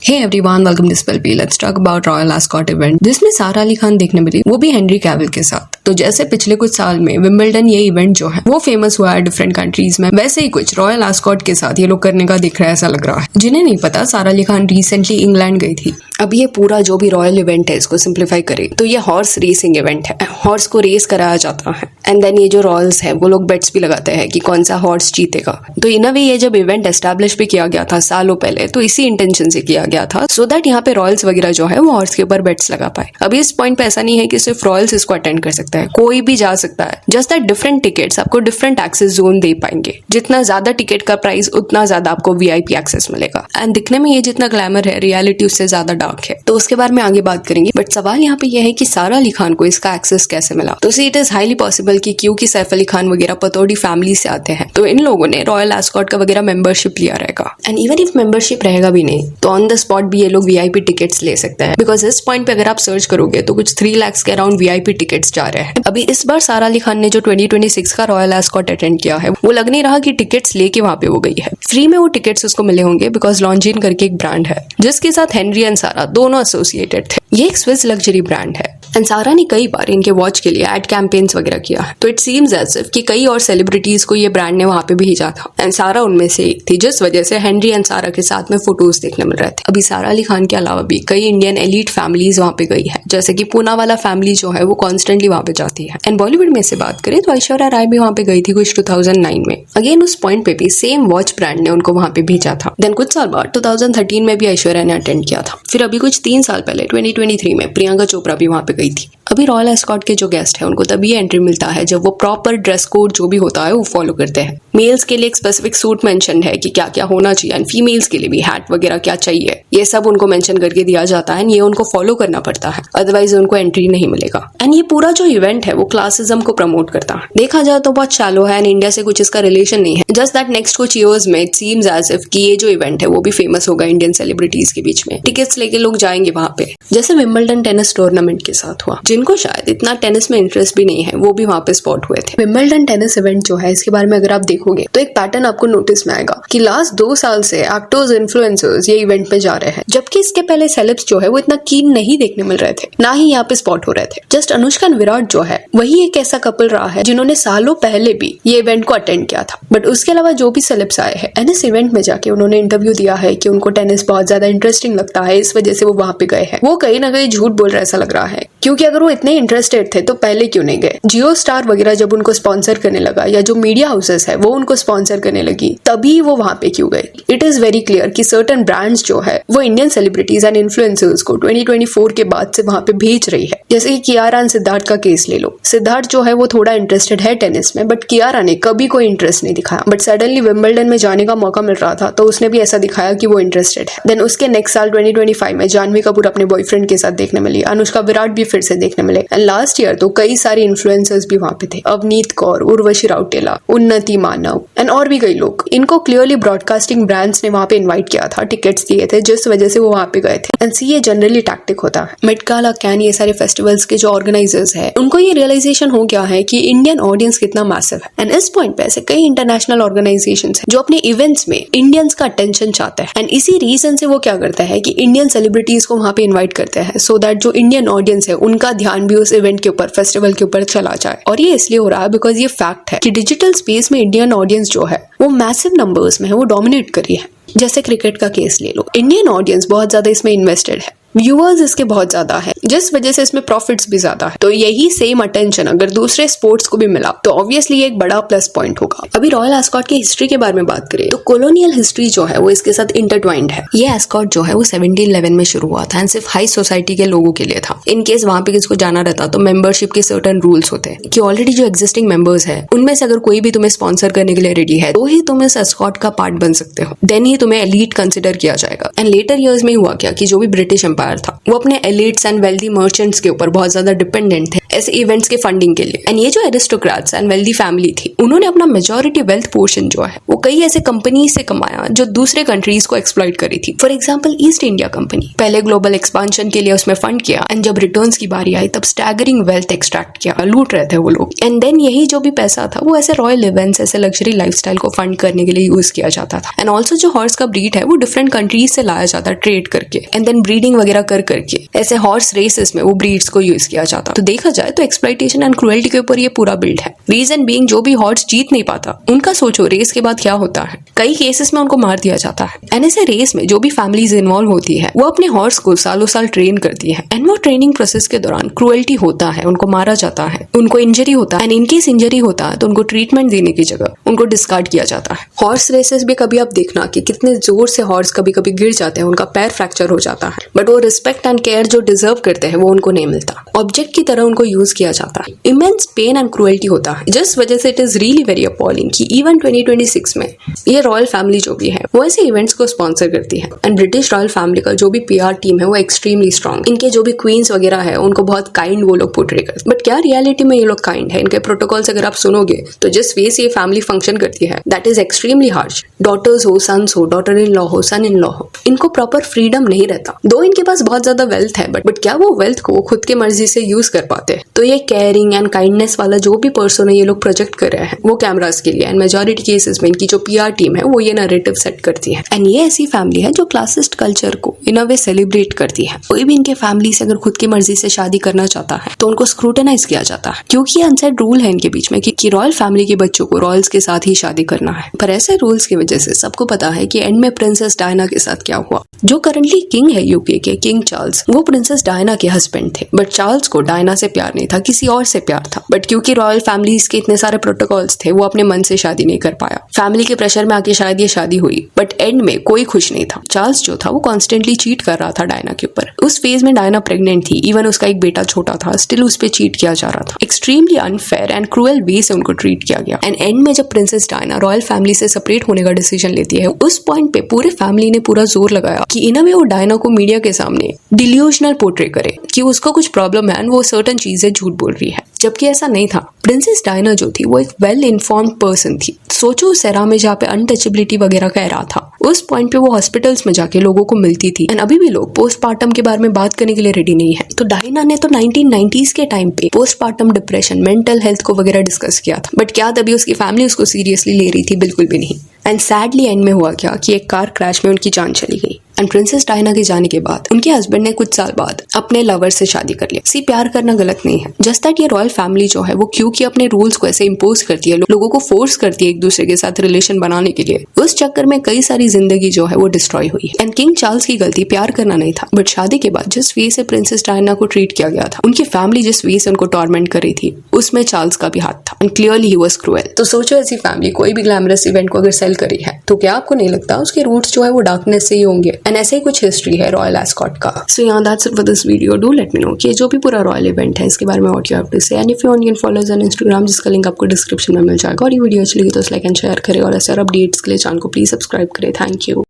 Hey everyone, welcome to Spell P. Let's talk about Royal Ascot event जिसमें सारा अली खान देखने मिली, वो भी हेनरी कैविल के साथ। तो जैसे पिछले कुछ साल में विंबलडन ये इवेंट जो है वो फेमस हुआ है डिफरेंट कंट्रीज में, वैसे ही कुछ रॉयल एस्कॉट के साथ ये लोग करने का दिख रहा है, ऐसा लग रहा है। जिन्हें नहीं पता, सारा अली खान रिसेंटली इंग्लैंड गई थी। अब ये पूरा जो भी रॉयल इवेंट है इसको सिंप्लीफाई करें तो ये हॉर्स रेसिंग इवेंट है। हॉर्स को रेस कराया जाता है एंड देन ये जो रॉयल्स है वो लोग बेट्स भी लगाते हैं कि कौन सा हॉर्स जीतेगा। तो इन अ वे ये जब इवेंट एस्टैब्लिश भी किया गया था सालों पहले, तो इसी इंटेंशन से किया गया था सो दैट यहाँ पे रॉयल्स वगैरह जो है वो हॉर्स के ऊपर बेट्स लगा पाए। अभी इस पॉइंट पे ऐसा नहीं है कि सिर्फ रॉयल्स इसको अटेंड कर सकता है, कोई भी जा सकता है। जस्ट दैट डिफरेंट टिकट्स आपको डिफरेंट एक्सेस जोन दे पाएंगे। जितना ज्यादा टिकट का प्राइस उतना ज्यादा आपको वीआईपी एक्सेस मिलेगा एंड दिखने में ये जितना ग्लैमर है, रियलिटी उससे ज्यादा डार्क है। तो उसके बारे में आगे बात करेंगे, बट सवाल यहाँ पे ये है कि सारा अली खान को इसका एक्सेस कैसे मिला। तो इट इज हाईली पॉसिबल कि क्योंकि सैफ अली खान वगैरह पतौड़ी फैमिली से आते हैं, तो इन लोगों ने रॉयल एस्कॉट का वगैरह मेंबरशिप लिया रहेगा। एंड इवन इफ मेंबरशिप रहेगा भी नहीं तो ऑन द स्पॉट भी ये लोग वीआईपी टिकट्स ले सकते हैं, बिकॉज इस पॉइंट पे अगर आप सर्च करोगे तो कुछ 3 लाख के अराउंड वीआईपी टिकट्स जा रहे हैं। अभी इस बार सारा अली खान ने जो 2026 का रॉयल एस्कॉट अटेंड किया है वो लग नहीं रहा कि टिकट्स लेके वहां पे वो गई है। फ्री में वो टिकट्स उसको मिले होंगे, बिकॉज लॉन्जिन करके एक ब्रांड है जिसके साथ हेनरी एंड सारा दोनों एसोसिएटेड थे। ये एक स्विस लग्जरी ब्रांड है एंड सारा ने कई बार इनके वॉच के लिए एड कैंपेन्स वगैरह किया है। तो इट सीम्स एज इफ कि कई और सेलिब्रिटीज को ये ब्रांड ने वहां पे भेजा था एंड सारा उनमें से एक थी, जिस वजह से हेनरी एंड सारा के साथ में फोटोज देखने मिल रहे थे। अभी सारा अली खान के अलावा भी कई इंडियन एलीट फैमिलीज वहां पे गई है, जैसे कि पूना वाला फैमिली जो है वो कॉन्स्टेंटली वहां पे जाती है। एंड बॉलीवुड में से बात करें तो ऐश्वर्या राय भी वहां पे गई थी कुछ 2009 में। अगेन उस पॉइंट पे भी सेम वॉच ब्रांड ने उनको वहां पे भेजा था। देन कुछ साल बाद 2013 में भी ऐश्वर्या ने अटेंड किया था। फिर अभी कुछ 3 साल पहले 2023 में प्रियंका चोपड़ा भी वहां पे गई थी। अभी रॉयल एस्कॉट के जो गेस्ट है उनको तभी एंट्री मिलता है जब वो प्रॉपर ड्रेस कोड जो भी होता है वो फॉलो करते हैं। मेल्स के लिए एक स्पेसिफिक सूट मेंशन है कि क्या क्या होना चाहिए एंड फीमेल्स के लिए भी हैट वगैरह क्या चाहिए, ये सब उनको मेंशन करके दिया जाता है एंड ये उनको फॉलो करना पड़ता है, अदरवाइज उनको एंट्री नहीं मिलेगा। एंड ये पूरा जो इवेंट है वो क्लासिज्म को प्रमोट करता है। देखा जाए तो बहुत शैलो है एंड इंडिया से कुछ इसका रिलेशन नहीं है। जस्ट दैट नेक्स्ट कुछ ईयर्स में इट सीम्स एज इफ कि ये जो इवेंट है वो भी फेमस होगा इंडियन सेलिब्रिटीज के बीच में। टिकट्स लेके लोग जाएंगे वहां पे, जैसे विंबलडन टेनिस टूर्नामेंट के साथ हुआ। जिनको शायद इतना टेनिस में इंटरेस्ट भी नहीं है वो भी वहां पे स्पॉट हुए थे। विंबलडन टेनिस इवेंट जो है इसके बारे में अगर आप देखोगे तो एक पैटर्न आपको नोटिस में आएगा कि लास्ट 2 साल से एक्टर्स इन्फ्लुएंसर्स ये इवेंट में जा रहे हैं, जबकि इसके पहले सेलेब्स जो है वो इतना कीन नहीं देखने मिल रहे थे, ना ही यहाँ पे स्पॉट हो रहे थे। जस्ट अनुष्का एंड विराट जो है वही एक ऐसा कपल रहा है जिन्होंने सालों पहले भी ये इवेंट को अटेंड किया था। बट उसके अलावा जो भी सेलेब्स आए हैं एंड इस इवेंट में जाके उन्होंने इंटरव्यू दिया है कि उनको टेनिस बहुत ज्यादा इंटरेस्टिंग लगता है, इस वजह से वो वहां पे गए हैं। वो कहीं ना कहीं झूठ बोल रहा ऐसा लग रहा है, क्योंकि अगर वो इतने इंटरेस्टेड थे तो पहले क्यों नहीं गए। जियो स्टार वगैरह जब उनको स्पॉन्सर करने लगा या जो मीडिया हाउसेस है वो उनको स्पॉन्सर करने लगी, तभी वो वहां पे क्यों गए। इट इज वेरी क्लियर कि सर्टेन ब्रांड्स जो है वो इंडियन सेलिब्रिटीज एंड इन्फ्लुएंसर्स को 2024 के बाद से वहां पे भेज रही है। जैसे कि कियारा एंड सिद्धार्थ का केस ले लो। सिद्धार्थ जो है वो थोड़ा इंटरेस्टेड है टेनिस में, बट कियारा ने कभी कोई इंटरेस्ट नहीं दिखाया। बट सडनली विंबलडन में जाने का मौका मिल रहा था तो उसने भी ऐसा दिखाया कि वो इंटरेस्टेड है। देन उसके नेक्स्ट साल 2025 में जानवी कपूर अपने बॉयफ्रेंड के साथ देखने मिली, अनुष्का विराट भी फिर से देखने मिले। एंड लास्ट ईयर तो कई सारे इन्फ्लुएंसर्स भी वहां पे थे, अवनीत कौर, उर्वशी राउटेला, उन्नति मानव एंड और भी कई लोग। इनको क्लियरली ब्रॉडकास्टिंग ब्रांड्स ने वहां पे इनवाइट किया था, टिकट्स दिए थे, जिस वजह से वो वहां पे गए थे। एंड सी ये जनरली टैक्टिक होता है। मेट गाला, कैन, ये सारे फेस्टिवल्स के जो ऑर्गेनाइजर्स है उनको ये रियलाइजेशन हो गया है कि इंडियन ऑडियंस कितना मैसिव है। एंड इस पॉइंट पे ऐसे कई इंटरनेशनल ऑर्गेनाइजेशंस हैं जो अपने इवेंट्स में इंडियंस का अटेंशन चाहते हैं। एंड इसी रीजन से वो क्या करता है कि इंडियन सेलिब्रिटीज को वहां पे इनवाइट करते हैं सो दैट जो इंडियन ऑडियंस है उनका ध्यान भी उस इवेंट के ऊपर, फेस्टिवल के ऊपर चला जाए। और ये इसलिए हो रहा है बिकॉज ये फैक्ट है कि डिजिटल स्पेस में इंडियन ऑडियंस जो है वो मैसिव नंबर्स में है, वो डोमिनेट कर रही है। जैसे क्रिकेट का केस ले लो, इंडियन ऑडियंस बहुत ज्यादा इसमें इन्वेस्टेड है, व्यूअर्स इसके बहुत ज्यादा है, जिस वजह से इसमें प्रॉफिट्स भी ज्यादा है। तो यही सेम अटेंशन अगर दूसरे स्पोर्ट्स को भी मिला तो ऑब्वियसली ये एक बड़ा प्लस पॉइंट होगा। अभी रॉयल एस्कॉट की हिस्ट्री के बारे में बात करें तो कॉलोनियल हिस्ट्री जो है वो इसके साथ इंटरट्वाइंड है। ये एस्कॉट जो है वो 1711 में शुरू हुआ था एंड सिर्फ हाई सोसाइटी के लोगों के लिए था। इन केस वहां पे किसको जाना रहता तो मेंबरशिप के सर्टेन रूल्स होते हैं कि ऑलरेडी जो एग्जिस्टिंग मेंबर्स है उनमें से अगर कोई भी तुम्हें स्पॉन्सर करने के लिए रेडी है तो ही तुम इस एस्कॉट का पार्ट बन सकते हो, देन ही तुम्हें एलीट कंसिडर किया जाएगा। एंड लेटर ईयर्स में हुआ क्या कि जो भी ब्रिटिश एम्पायर था वो अपने एलिट्स एंड वेल्दी मर्चेंट्स के ऊपर बहुत ज्यादा डिपेंडेंट थे ऐसे इवेंट्स के फंडिंग के लिए। एंड ये जो एरिस्टोक्रेट्स एंड वेल्दी फैमिली थी, उन्होंने अपना मेजॉरिटी वेल्थ पोर्शन जो है वो कई ऐसे कंपनी से कमाया जो दूसरे कंट्रीज को एक्सप्लॉइट करी थी। For example east India company, पहले ग्लोबल एक्सपांशन के लिए उसमें फंड किया एंड जब रिटर्न्स की बारी आई तब स्टैगरिंग वेल्थ एक्सट्रैक्ट किया, लूट रहे थे वो लोग। एंड देन यही जो भी पैसा था वो ऐसे रॉयल इवेंट्स, ऐसे लग्जरी लाइफस्टाइल को फंड करने के लिए यूज किया जाता था। एंड ऑल्सो जो हॉर्स का ब्रीड है वो डिफरेंट कंट्रीज से लाया जाता ट्रेड करके एंड देन ब्रीडिंग वगैरह कर करके ऐसे हॉर्स रेसेस में वो ब्रीड्स को यूज किया जाता। तो देखा जाए तो एक्सप्लॉइटेशन एंड क्रुएल्टी के ऊपर ये पूरा बिल्ड है। रीजन बीइंग जो भी हॉर्स जीत नहीं पाता, उनका सोचो रेस के बाद क्या होता है, कई केसेस में उनको मार दिया जाता है। एंड ऐसे रेस में जो भी फैमिलीज इन्वॉल्व होती है वो अपने हॉर्स को सालों साल ट्रेन करती है एंड वो ट्रेनिंग प्रोसेस के दौरान क्रुएल्टी होता है, उनको मारा जाता है, उनको इंजरी होता है एंड इनकेस इंजरी होता है तो उनको ट्रीटमेंट देने की जगह उनको डिस्कार्ड किया जाता है। हॉर्स रेसेस भी कभी आप देखना कि कितने जोर से हॉर्स कभी कभी गिर जाते हैं, उनका पैर फ्रैक्चर हो जाता है, बट वो रिस्पेक्ट एंड केयर जो डिजर्व करते हैं वो उनको नहीं मिलता। ऑब्जेक्ट की तरह उनको यूज किया जाता है। इमेंस पेन एंड क्रुएल्टी होता है, जिस वजह से it is really very appalling कि इवन 2026 में ये रॉयल फैमिली जो भी है वो ऐसे इवेंट्स को स्पॉन्सर करती है। एंड ब्रिटिश रॉयल फैमिली का जो भी PR टीम है वो एक्सट्रीमली स्ट्रॉन्ग, इनके जो भी क्वींस वगैरह है उनको बहुत काइंड वो लोग पोर्ट्रे करते हैं। बट क्या रियलिटी में ये लोग काइंड है? इनके प्रोटोकॉल्स अगर आप सुनोगे तो जिस वे से ये फैमिली फंक्शन करती है that is extremely harsh. Daughters हो, सन्स हो, डॉटर इन लॉ हो, सन इन लॉ हो, इनको प्रॉपर फ्रीडम नहीं रहता। दो इनके पास बहुत ज्यादा वेल्थ है बट क्या वो वेल्थ को खुद की मर्जी से यूज कर पाते हैं? तो ये केयरिंग एंड काइंडनेस वाला जो भी पर्सन है ये लोग प्रोजेक्ट कर रहे हैं वो कैमरास के लिए। एंड मेजॉरिटी केसेस में इनकी जो PR टीम है वो ये नैरेटिव सेट करती है। एंड ये ऐसी फैमिली है जो क्लासिस्ट कल्चर को इन अ वे सेलिब्रेट करती है। कोई भी इनके फैमिली से अगर खुद की मर्जी से शादी करना चाहता है तो उनको स्क्रूटनाइज किया जाता है, क्योंकि ये अनसेट रूल है इनके बीच में कि रॉयल फैमिली के बच्चों को रॉयल्स के साथ ही शादी करना है। पर ऐसे रूल्स की वजह से सबको पता है कि एंड में प्रिंसेस डायना के साथ क्या हुआ। जो करंटली किंग है UK के, किंग चार्ल्स, वो प्रिंसेस डायना के हस्बैंड थे। बट चार्ल्स को डायना से प्यार नहीं था, किसी और से प्यार था। बट क्योंकि रॉयल फैमिलीज के इतने सारे प्रोटोकॉल्स थे वो अपने मन से शादी नहीं कर पाया। फैमिली के प्रेशर में आके शायद ये शादी हुई बट एंड में कोई खुश नहीं था। चार्ल्स जो था वो कॉन्स्टेंटली चीट कर रहा था डायना के ऊपर। उस फेज में डायना प्रेग्नेंट थी, इवन उसका एक बेटा छोटा था, स्टिल उस पर चीट किया जा रहा था। एक्सट्रीमली अनफेयर एंड क्रूएल वे से उनको ट्रीट किया गया। एंड एंड में जब प्रिंसेस डायना रॉयल फैमिली से सेपरेट होने का डिसीजन लेती है उस पॉइंट पे पूरे फैमिली ने पूरा जोर लगाया कि इन अ वे वो डायना को मीडिया के सामने डिल्यूजनल पोर्ट्रे करे कि उसको कुछ प्रॉब्लम है, वो सर्टेन चीजें झूठ बोल रही है, जबकि ऐसा नहीं था। प्रिंसेस डायना जो थी वो एक वेल इन्फॉर्म्ड पर्सन थी। सोचो उस एरा में जहाँ पे अनटचेबिलिटी वगैरह का एरा था, उस पॉइंट पे वो हॉस्पिटल्स में जाके लोगों को मिलती थी। एंड अभी भी लोग पोस्टमार्टम के बारे में बात करने के लिए रेडी नहीं है। तो डायना ने तो 1990s के टाइम पे पोस्टमार्टम डिप्रेशन, मेंटल हेल्थ को वगैरह डिस्कस किया था। बट क्या तभी उसकी फैमिली उसको सीरियसली ले रही थी? बिल्कुल भी नहीं। एंड सैडली एंड में हुआ क्या कि एक कार क्रैश में उनकी जान चली गई। एंड प्रिंसेस डायना के जाने के बाद उनके हस्बैंड ने कुछ साल बाद अपने लवर से शादी कर लिया। प्यार करना गलत नहीं है, जस्ट दैट ये रॉयल फैमिली जो है वो क्योंकि अपने रूल्स को ऐसे इम्पोज करती है, लोगों को फोर्स करती है एक दूसरे के साथ रिलेशन बनाने के लिए, उस चक्कर में कई सारी जिंदगी जो है वो डिस्ट्रॉय हुई। एंड किंग चार्ल्स की गलती प्यार करना नहीं था, बट शादी के बाद जिस वे से प्रिंसेस डायना को ट्रीट किया गया था, उनकी फैमिली जिस वे से उनको टॉर्मेंट कर रही थी, उसमें चार्ल्स का भी हाथ था। And clearly he was cruel. तो सोचो ऐसी फैमिली कोई भी ग्लैमरस इवेंट को अगर सेल करी है तो क्या आपको नहीं लगता उसके रूट्स जो है वो डार्कनेस से ही होंगे? एंड ऐसे ही कुछ हिस्ट्री है रॉयल एस्कॉट का। सो yeah, that's it for this video. Do let me know कि जो भी पूरा रॉयल इवेंट है इसके बारे में what you have to say. And if you want, you can follow us on Instagram, जिसका लिंक आपको डिस्क्रिप्शन में मिल जाएगा। और ये वीडियो अच्छी लगी तो लाइक एंड शेयर करें और ऐसे और अपडेट्स के लिए चैनल को प्लीज सब्सक्राइब करें। Thank you.